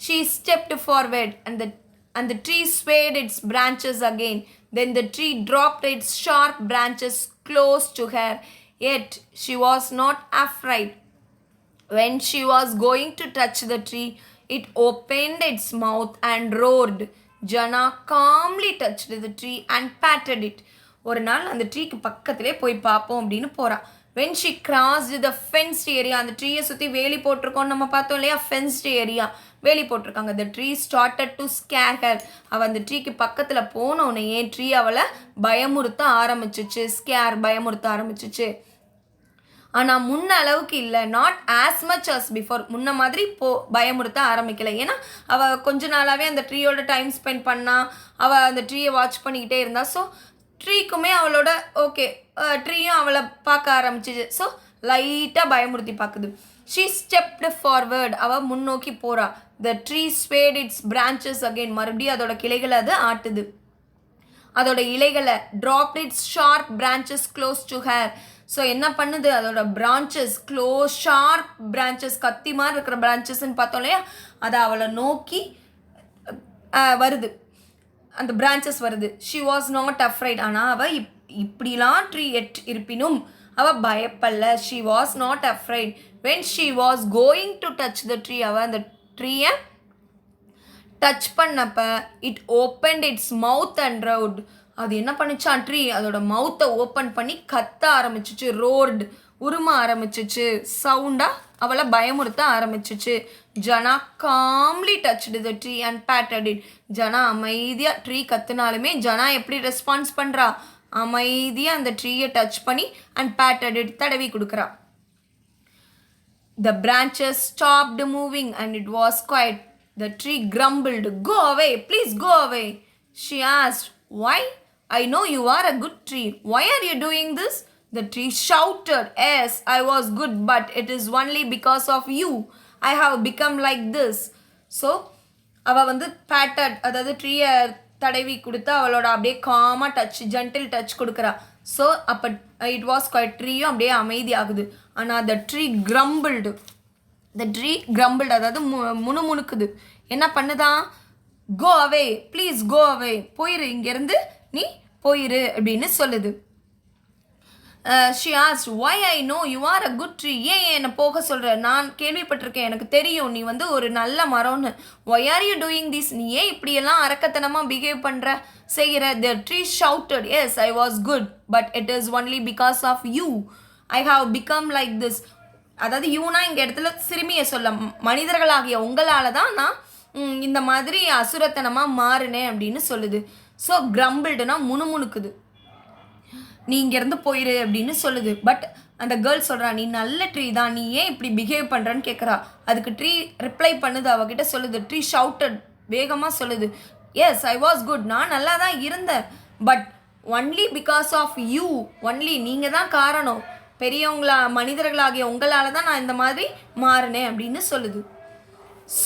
Speaker 1: She stepped forward and the tree swayed its branches again. Then the tree dropped its sharp branches close to her. Yet she was not afraid. When she was going to touch the tree, it opened its mouth and roared. Jana calmly touched the tree and patted it. ஒரு நாள் அந்த ட்ரீக்கு பக்கத்திலே போய் பார்ப்போம் அப்படின்னு போகிறான். When she crossed the ஃபென்ஸ்ட் area. அந்த ட்ரீயை சுற்றி வேலி போட்டிருக்கோன்னு நம்ம பார்த்தோம் இல்லையா, ஃபென்ஸ்ட் ஏரியா வேலி போட்டிருக்காங்க. The tree started to scare her. அவள் அந்த ட்ரீக்கு பக்கத்தில் போனோடனே ட்ரீ அவளை பயமுறுத்த ஆரம்பிச்சிச்சு. பயமுறுத்த ஆரம்பிச்சிச்சு. ஆனால் முன்ன அளவுக்கு இல்லை, not as much as before. முன்ன மாதிரி பயமுறுத்த ஆரம்பிக்கலை. ஏன்னா அவள் கொஞ்ச நாளாகவே அந்த ட்ரீயோட டைம் ஸ்பெண்ட் பண்ணா, அவள் அந்த ட்ரீயை வாட்ச் பண்ணிக்கிட்டே இருந்தா. ஸோ ட்ரீக்குமே அவளோட ட்ரீயும் அவளை பார்க்க ஆரம்பிச்சிச்சு. ஸோ லைட்டாக பயமுறுத்தி பார்க்குது. She stepped forward. அவள் முன்னோக்கி போகிறா. The tree suede it's branches again. மறுபடியும் அதோட கிளைகளை அது ஆட்டுது. அதோட இலைகளை dropped it's sharp branches close to hair. So என்ன பண்ணுது, அதோட பிரான்ச்சஸ் ஷார்ப் பிரான்ச்சஸ், கத்தி மாதிரி இருக்கிற பிரான்ச்சஸ்ன்னு பார்த்தோம் இல்லையா, அதை அவளை நோக்கி வருது. அந்த பிரான்ச்சஸ் வருது. She was not afraid. ஆனால் அவள் இப்படிலாம் ட்ரீ இருப்பினும் அவள் பயப்படல. She was not afraid. When she was going to touch the tree. அவள் அந்த ட்ரீயை டச் பண்ணப்ப it opened its mouth and roared. அது என்ன பண்ணிச்சான், ட்ரீ அதோட மவுத்தை ஓப்பன் பண்ணி கத்த ஆரம்பிச்சிச்சு. ரோர்டு உரும ஆரம்பிச்சிச்சு. சவுண்டாக அவளை பயமுறுத்த ஆரம்பிச்சிச்சு. Jana calmly touched the tree and patted it. Jana அமைதியாக ட்ரீ கத்துனாலுமே ஜனா எப்படி ரெஸ்பான்ஸ் பண்ணுறா, அமைதியாக அந்த ட்ரீயை டச் பண்ணி அண்ட் பேட்டட் இட் தடவி கொடுக்குறா. The branches stopped moving and it was quiet. The tree grumbled, "Go away, please go away." She asked, "Why? I know you are a good tree. Why are you doing this?" The tree shouted, "Yes, I was good, but it is only because of you. I have become like this." So, அவள் வந்து batted, அதாவது ட்ரீயை தடவி கொடுத்து அவளோட அப்படியே காமாக touch, gentle touch கொடுக்குறா. ஸோ அப்போ இட் வாஸ் குவைட், ட்ரீயும் அப்படியே அமைதி ஆகுது. ஆனால் த ட்ரீ கிரம்பிள்டு, அதாவது முணுமுணுக்குது. என்ன பண்ணுதான்? கோ அவே, ப்ளீஸ் கோ அவே, போயிரு, இங்கேருந்து நீ போயிரு அப்படின்னு சொல்லுது. she asked, "Why? I know you are a good tree." ஏன் என்னை போக சொல்கிற? நான் கேள்விப்பட்டிருக்கேன், எனக்கு தெரியும் நீ வந்து ஒரு நல்ல மரம்னு. "Why are you doing this?" நீ ஏன் இப்படியெல்லாம் அரக்கத்தனமாக பிஹேவ் செய்கிற? The tree shouted, "Yes, I was good, but it is only because of you. I have become like this." அதாவது யூனா இங்கே இடத்துல சிறுமியை சொல்ல, மனிதர்களாகிய உங்களால் தான் நான் இந்த மாதிரி அசுரத்தனமாக மாறினேன் அப்படின்னு சொல்லுது. ஸோ கிரம்பிள்டுனா முணுமுணுக்குது, நீ இங்கேருந்து போயிரு அப்படின்னு சொல்லுது. பட் அந்த கேர்ள் சொல்கிறா, நீ நல்ல ட்ரீ தான், நீ ஏன் இப்படி பிஹேவ் பண்ணுறன்னு கேட்குறா. அதுக்கு ட்ரீ ரிப்ளை பண்ணுது, அவகிட்ட சொல்லுது. ட்ரீ ஷவுட்டட், வேகமாக சொல்லுது, "எஸ், ஐ வாஸ் குட், நான் நல்லா தான் இருந்தேன், but only because of you, only நீங்கள் தான் காரணம், பெரியவங்களா மனிதர்களாகிய உங்களால் தான் நான் இந்த மாதிரி மாறினேன் அப்படின்னு சொல்லுது.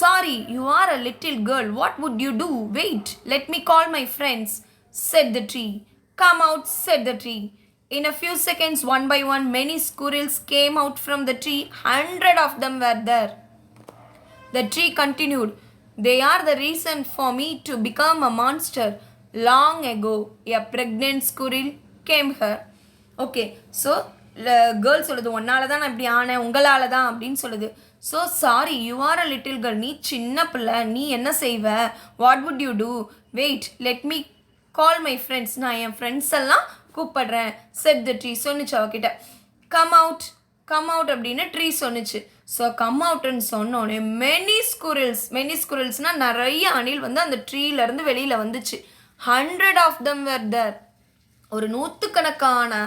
Speaker 1: "Sorry, you are a little girl. What would you do? Wait, let me call my friends," said the tree. "Come out," said the tree. In a few seconds, one by one, many squirrels came out from the tree. 100 of them were there. The tree continued, "They are the reason for me to become a monster. Long ago, a pregnant squirrel came here." Okay, so girl சொல்லுது, உன்னால தான் நான் இப்படி ஆனேன், உங்களால் தான் அப்படின்னு சொல்லுது. So sorry, you are a little girl, நீ சின்ன பிள்ளை, நீ என்ன செய்வ? What would you do? Wait, let me call my friends, நான் என் ஃப்ரெண்ட்ஸ் எல்லாம் கூப்பிடுறேன், செட் த ட்ரீ, சொன்னிச்சு அவகிட்ட. கம் அவுட் அப்படின்னு ட்ரீ சொன்னிச்சு. ஸோ கம் அவுட்னு சொன்னோடனே மெனி ஸ்குரில்ஸ்னால் நிறைய அணில் வந்து அந்த ட்ரீலேருந்து வெளியில் வந்துச்சு. 100 ஆஃப் தம் வேர் தேர். ஒரு 100கணக்கான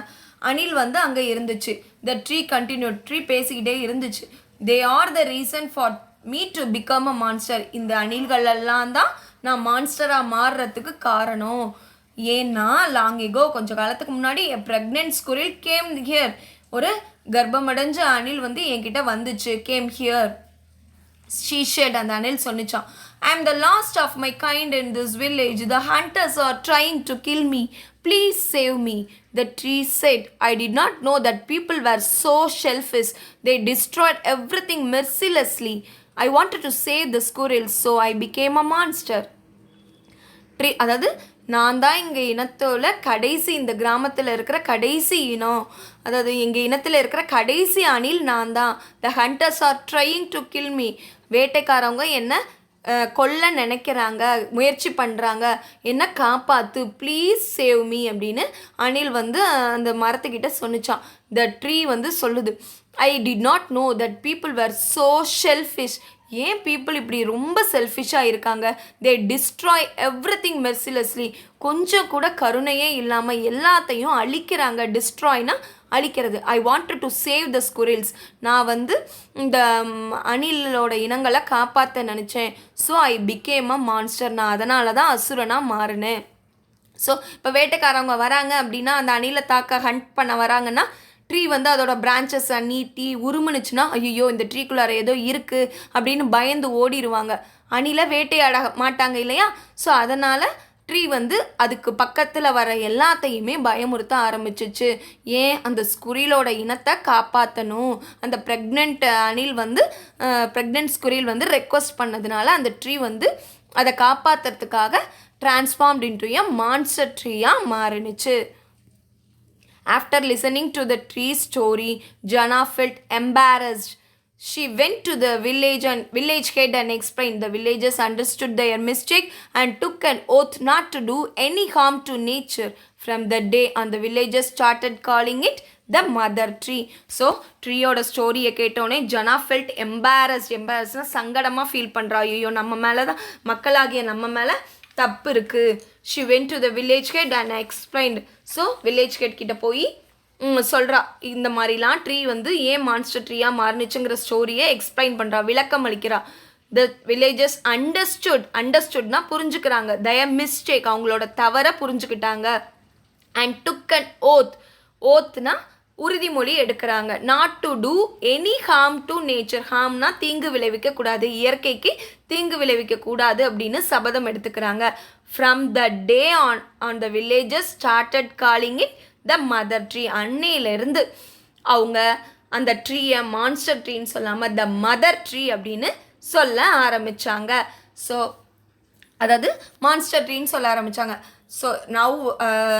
Speaker 1: அணில் வந்து அங்கே இருந்துச்சு. த ட்ரீ கண்டினியூட், ட்ரீ பேசிக்கிட்டே இருந்துச்சு. "They are the reason for me to become a monster." இந்த அணில்கள் எல்லாம் தான் நான் மான்ஸ்டராக மாறுறதுக்கு காரணம். ஏன்னா லாங் எகோ, கொஞ்சம் காலத்துக்கு முன்னாடி, எ ப்ரெக்னென்ட் ஸ்குரில் கேம் ஹியர், ஒரு கர்ப்பமடைஞ்ச அணில் வந்து என்கிட்ட வந்துச்சு. கேம் ஹியர், she said, அந்த அணில் சொன்னிச்சான். "I am the last of my kind in this village. The hunters are trying to kill me. Please save me." The tree said, "I did not know that people were so selfish. They destroyed everything mercilessly. I wanted to save the squirrels, so I became a monster." Tree, அதாவது நான் தான் எங்கள் இனத்தோட கடைசி, இந்த கிராமத்தில் இருக்கிற கடைசி இனம், அதாவது எங்கள் இனத்தில் இருக்கிற கடைசி அணில் நான் தான். "The hunters are trying to kill me." வேட்டைக்காரவங்க என்ன கொல்ல நினைக்கிறாங்க, முயற்சி பண்ணுறாங்க, என்ன காப்பாற்று, ப்ளீஸ் சேவ் மீ அப்படின்னு அணில் வந்து அந்த மரத்துக்கிட்ட சொன்னிச்சான். த ட்ரீ வந்து சொல்லுது, "I did not know that people were so shellfish." ஏன் பீப்புள் இப்படி ரொம்ப செல்ஃபிஷாக இருக்காங்க? "தே டிஸ்ட்ராய் எவ்ரிதிங் மெர்சிலஸ்லி." கொஞ்சம் கூட கருணையே இல்லாமல் எல்லாத்தையும் அழிக்கிறாங்க. டிஸ்ட்ராய்னா அழிக்கிறது. "I wanted to save the squirrels." நான் வந்து இந்த அணிலோட இனங்களை காப்பாற்ற நினச்சேன். So I became a monster. நான் அதனால தான் அசுரனாக மாறினேன். ஸோ இப்போ வேட்டைக்காரவங்க வராங்க அப்படின்னா, அந்த அணிலை தாக்க ஹண்ட் பண்ண வராங்கன்னா, ட்ரீ வந்து அதோட பிரான்ச்சஸை நீட்டி உருமுனுச்சுன்னா, ஐயோ இந்த ட்ரீக்குள்ளார ஏதோ இருக்குது அப்படின்னு பயந்து ஓடிடுவாங்க. அணிலை வேட்டையாட மாட்டாங்க இல்லையா? ஸோ அதனால் ட்ரீ வந்து அதுக்கு பக்கத்தில் வர எல்லாத்தையுமே பயமுறுத்த ஆரம்பிச்சிச்சு. ஏன்? அந்த ஸ்குரிலோட இனத்தை காப்பாற்றணும். அந்த ப்ரெக்னென்ட் அணில் வந்து ப்ரெக்னென்ட் ஸ்குரில் வந்து ரெக்வஸ்ட் பண்ணதுனால அந்த ட்ரீ வந்து அதை காப்பாற்றுறதுக்காக டிரான்ஸ்ஃபார்ம்ட் இன்டு எ மான்ஸ்டர் ட்ரீயாக மாறினுச்சு. After listening to the tree's story, Jana felt embarrassed. She went to the village head and explained. The villagers understood their mistake and took an oath not to do any harm to nature. From that day on, the villagers started calling it the mother tree. So ட்ரீயோட ஸ்டோரியை கேட்டோன்னே ஜனா felt எம்பாரஸ்ட்னா சங்கடமாக feel பண்ணுறா. ஐயோ நம்ம மேலே தான், மக்களாகிய நம்ம மேலே தப்பு இருக்குது. She went to the village head and explained. So village head கிட்ட போய் சொல்கிறா. இந்த மாதிரிலாம் ட்ரீ வந்து ஏன் மான்ஸ்டர் ட்ரீயாக மாறுனுச்சுங்கிற ஸ்டோரியை எக்ஸ்பிளைன் பண்ணுறா, விளக்கம் அளிக்கிறா. த வில்லேஜஸ் அண்டர்ஸ்டுட்னா புரிஞ்சுக்கிறாங்க. தய மிஸ்டேக் அவங்களோட தவறை புரிஞ்சுக்கிட்டாங்க. அண்ட் டுக் அண்ட் ஓத்னா உறுதிமொழி எடுக்கிறாங்க. Not to do any harm to nature. ஹார்ம்னா தீங்கு விளைவிக்க கூடாது, இயற்கைக்கு தீங்கு விளைவிக்க கூடாது அப்படின்னு சபதம் எடுத்துக்கிறாங்க. From the day on the villages started calling it the mother tree. அன்னையிலேருந்து அவங்க அந்த ட்ரீயை மான்ஸ்டர் ட்ரீன்னு சொல்லாமல் த மதர் ட்ரீ அப்படின்னு சொல்ல ஆரம்பித்தாங்க. ஸோ அதாவது மான்ஸ்டர் ட்ரீன்னு சொல்ல ஆரம்பித்தாங்க. ஸோ நவ்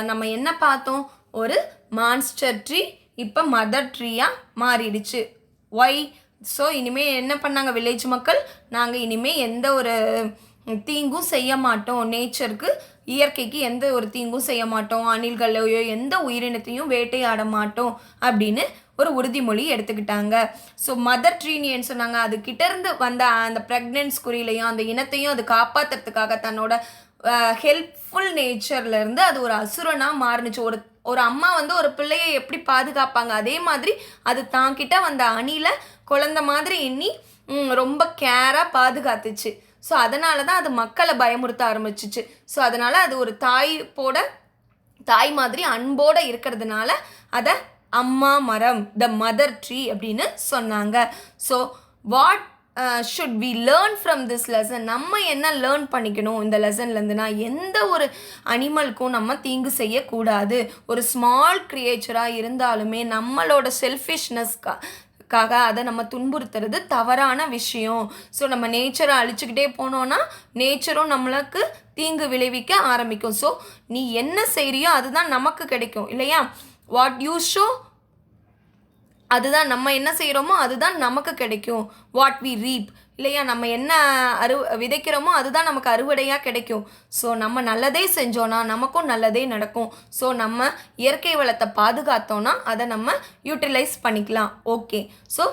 Speaker 1: நம்ம என்ன பார்த்தோம், ஒரு மான்ஸ்டர் ட்ரீ இப்போ மதர் ட்ரீயாக மாறிடுச்சு. ஒய்? ஸோ இனிமேல் என்ன பண்ணாங்க வில்லேஜ் மக்கள், நாங்கள் இனிமேல் எந்த ஒரு தீங்கும் செய்ய மாட்டோம், நேச்சருக்கு இயற்கைக்கு எந்த ஒரு தீங்கும் செய்ய மாட்டோம், அணில்களையோ எந்த உயிரினத்தையும் வேட்டையாட மாட்டோம் அப்படின்னு ஒரு உறுதிமொழி எடுத்துக்கிட்டாங்க. ஸோ மதர் ட்ரீன்னு ஏன்னு சொன்னாங்க, அது கிட்டேருந்து வந்த அந்த ப்ரெக்னென்ஸ் குறியிலையும் அந்த இனத்தையும் அது காப்பாற்றுறதுக்காக தன்னோட ஹெல்ப்ஃபுல் நேச்சர்லேருந்து அது ஒரு அசுரனாக மாறுனுச்சு. ஒரு அம்மா வந்து ஒரு பிள்ளையை எப்படி பாதுகாப்பாங்க, அதே மாதிரி அது தாங்கிட்ட வந்த அணில குழந்த மாதிரி எண்ணி ரொம்ப கேராக பாதுகாத்துச்சு. ஸோ அதனால தான் அது மக்களை பயமுறுத்த ஆரம்பிச்சிச்சு. ஸோ அதனால் அது ஒரு தாய் மாதிரி அன்போடு இருக்கிறதுனால அதை அம்மா மரம், த மதர் ட்ரீ அப்படின்னு சொன்னாங்க. So what should we learn from this lesson? நம்ம என்ன லேர்ன் பண்ணிக்கணும் இந்த லெசன்லேருந்துனா, எந்த ஒரு அனிமலுக்கும் நம்ம தீங்கு செய்யக்கூடாது. ஒரு ஸ்மால் கிரியேச்சராக இருந்தாலுமே நம்மளோட செல்ஃபிஷ்னஸ்க்காக அதை நம்ம துன்புறுத்துறது தவறான விஷயம். ஸோ நம்ம நேச்சரை அழிச்சுக்கிட்டே போனோன்னா நேச்சரும் நம்மளுக்கு தீங்கு விளைவிக்க ஆரம்பிக்கும். ஸோ நீ என்ன செய்கிறியோ அதுதான் நமக்கு கிடைக்கும் இல்லையா? வாட் யூ ஷோ, அதுதான் நம்ம என்ன செய்கிறோமோ அதுதான் நமக்கு கிடைக்கும். வாட் வி ரீப் இல்லையா? நம்ம என்ன விதைக்கிறோமோ அதுதான் நமக்கு அறுவடையாக கிடைக்கும். ஸோ நம்ம நல்லதே செஞ்சோன்னா நமக்கும் நல்லதே நடக்கும். ஸோ நம்ம இயற்கை வளத்தை பாதுகாத்தோன்னா அதை நம்ம யூட்டிலைஸ் பண்ணிக்கலாம். ஓகே, ஸோ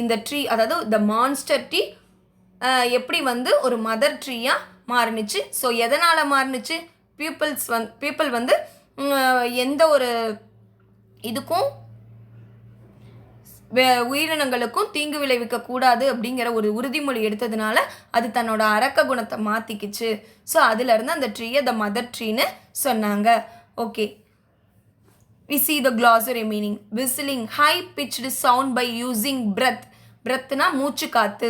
Speaker 1: இந்த ட்ரீ, அதாவது த மான்ஸ்டர் ட்ரீ எப்படி வந்து ஒரு மதர் ட்ரீயாக மாறுனுச்சு. ஸோ எதனால் மாறுனுச்சு? பீப்புள் வந்து எந்த ஒரு இதுக்கும் உயிரினங்களுக்கும் தீங்கு விளைவிக்க கூடாது அப்படிங்கிற ஒரு உறுதிமொழி எடுத்ததுனால அது தன்னோட அரக்க குணத்தை மாற்றிக்கிச்சு. ஸோ அதுலேருந்து அந்த ட்ரீயை த மதர் ட்ரீன்னு சொன்னாங்க. Okay, we see the glossary meaning. Whistling, high pitched sound by using breath. breathனா மூச்சு காத்து.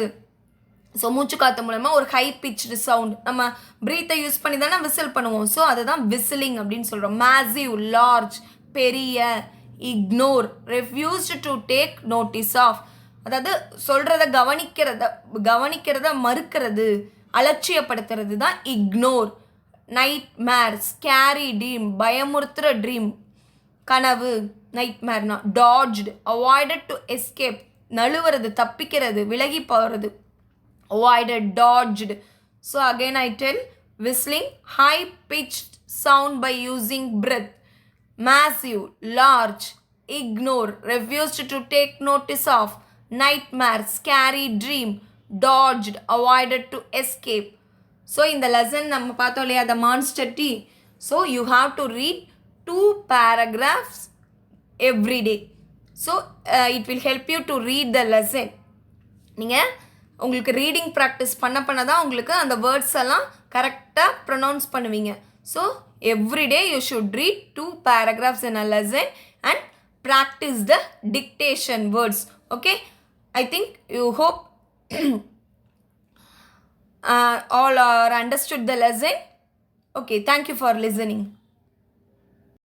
Speaker 1: ஸோ மூச்சு காற்று மூலமா ஒரு ஹை பிச்டு சவுண்ட், நம்ம ப்ரீத்தை யூஸ் பண்ணி தானே விசில் பண்ணுவோம். ஸோ அதுதான் விசிலிங் அப்படின்னு சொல்கிறோம். மேசிவ், லார்ஜ், பெரிய. Ignore, refused to take notice of, அதாவது சொல்கிறத கவனிக்கிறத மறுக்கிறது, அலட்சியப்படுத்துறது தான் ignore. Nightmare, scary dream, பயமுறுத்துகிற ட்ரீம், கனவு. நைட் மேர்னா டாட்ஜ்டு, அவாய்டட் டு எஸ்கேப், நழுவுறது, தப்பிக்கிறது, விலகி போகிறது. Avoided, dodged. So again I tell, whistling, high pitched sound by using breath. Massive, large, ignore, refused to take notice of, nightmare, scary dream, dodged, avoided to escape. So in the lesson நம்ம பார்த்தோம் இல்லையா, the monster tea. So you have to read 2 paragraphs every day. So it will help you to read the lesson. நீங்கள் உங்களுக்கு reading practice பண்ண தான் உங்களுக்கு அந்த words எல்லாம் கரெக்டாக ப்ரொனவுன்ஸ் பண்ணுவீங்க. So everyday you should read 2 paragraphs in a lesson and practice the dictation words. Okay, I think you hope all are understood the lesson. Okay, thank you for listening.